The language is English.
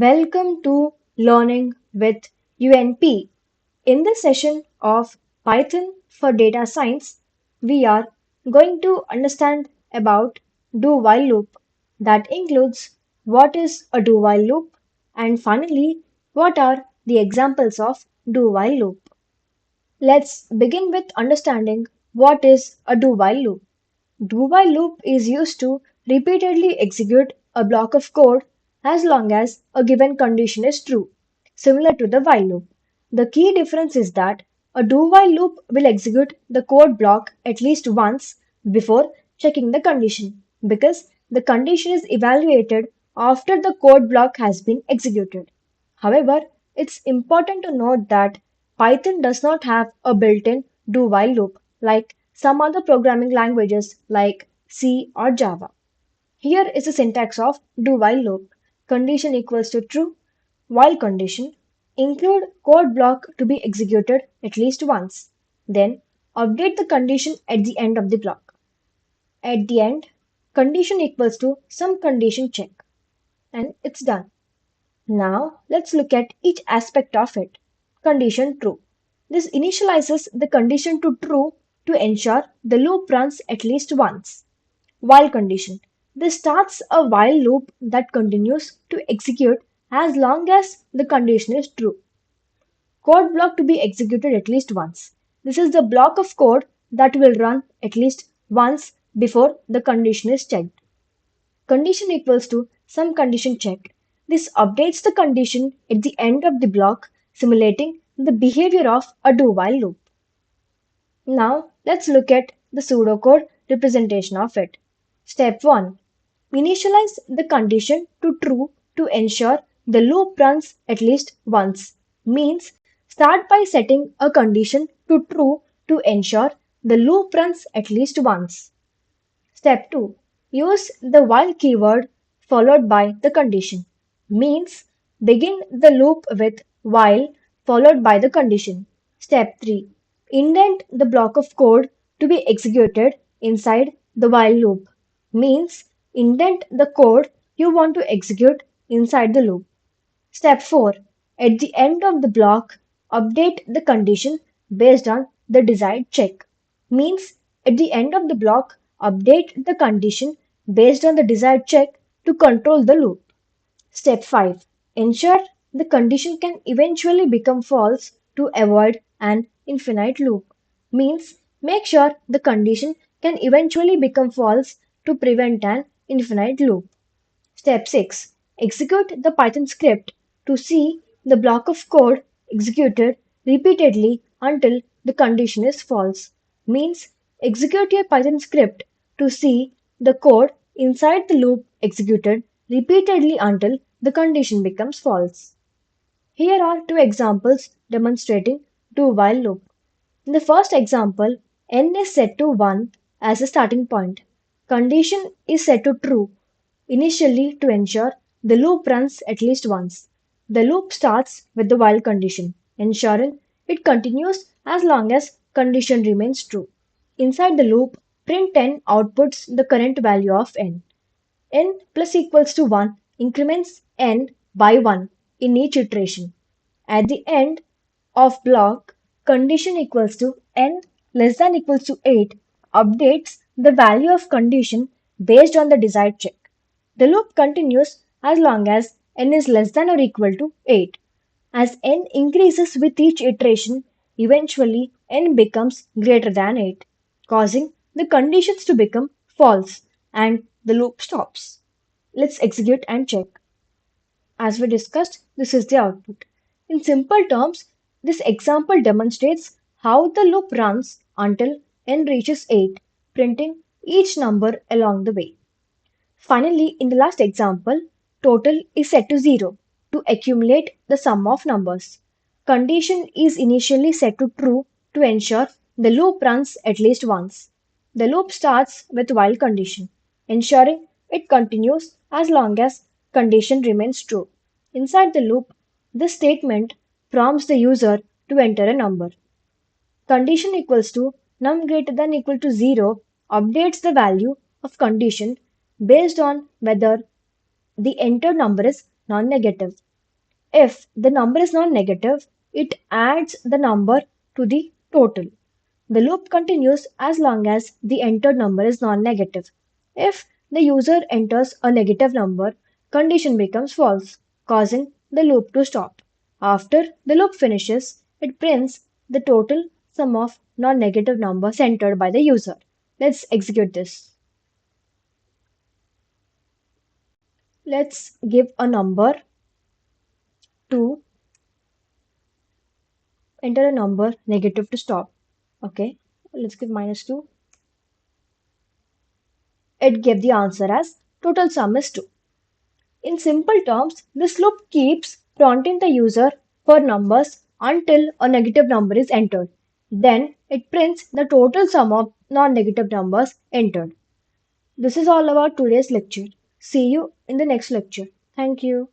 Welcome to Learning with UNP. In this session of Python for Data Science, we are going to understand about do-while loop. That includes what is a do-while loop and finally what are the examples of do-while loop. Let's begin with understanding what is a do-while loop. Do-while loop is used to repeatedly execute a block of code as long as a given condition is true, similar to the while loop. The key difference is that a do-while loop will execute the code block at least once before checking the condition, because the condition is evaluated after the code block has been executed. However, it's important to note that Python does not have a built-in do-while loop like some other programming languages like C or Java. Here is the syntax of do-while loop. Condition equals to true, while condition, include code block to be executed at least once. Then update the condition at the end of the block. At the end, condition equals to some condition check. And it's done. Now let's look at each aspect of it. Condition true. This initializes the condition to true to ensure the loop runs at least once. While condition. This starts a while loop that continues to execute as long as the condition is true. Code block to be executed at least once. This is the block of code that will run at least once before the condition is checked. Condition equals to some condition checked. This updates the condition at the end of the block, simulating the behavior of a do-while loop. Now let's look at the pseudocode representation of it. Step 1. Initialize the condition to true to ensure the loop runs at least once. Means start by setting a condition to true to ensure the loop runs at least once. Step 2. Use the while keyword followed by the condition. Means begin the loop with while followed by the condition. Step 3. Indent the block of code to be executed inside the while loop. Means indent the code you want to execute inside the loop. Step 4. At the end of the block, update the condition based on the desired check. Means at the end of the block, update the condition based on the desired check to control the loop. Step 5. Ensure the condition can eventually become false to avoid an infinite loop. Means make sure the condition can eventually become false to prevent an infinite loop. Step 6. Execute the Python script to see the block of code executed repeatedly until the condition is false. Means execute your Python script to see the code inside the loop executed repeatedly until the condition becomes false. Here are two examples demonstrating do while loop. In the first example, n is set to 1 as a starting point. Condition is set to true initially to ensure the loop runs at least once. The loop starts with the while condition, ensuring it continues as long as condition remains true. Inside the loop, print n outputs the current value of n. N plus equals to 1 increments n by 1 in each iteration. At the end of block, condition equals to n less than equals to 8 updates the value of condition based on the desired check. The loop continues as long as n is less than or equal to 8. As n increases with each iteration, eventually n becomes greater than 8, causing the conditions to become false and the loop stops. Let's execute and check. As we discussed, this is the output. In simple terms, this example demonstrates how the loop runs until n reaches 8, printing each number along the way. Finally, in the last example, total is set to 0 to accumulate the sum of numbers. Condition is initially set to true to ensure the loop runs at least once. The loop starts with while condition, ensuring it continues as long as condition remains true. Inside the loop, this statement prompts the user to enter a number. Condition equals to num greater than equal to 0 updates the value of condition based on whether the entered number is non-negative. If the number is non-negative, it adds the number to the total. The loop continues as long as the entered number is non-negative. If the user enters a negative number, condition becomes false, causing the loop to stop. After the loop finishes, it prints the total sum of non-negative numbers entered by the user. Let's execute this. Let's give a number to enter a number negative to stop. Okay, let's give -2. It gave the answer as total sum is 2. In simple terms, this loop keeps prompting the user for numbers until a negative number is entered. Then it prints the total sum of non-negative numbers entered. This is all about today's lecture. See you in the next lecture. Thank you.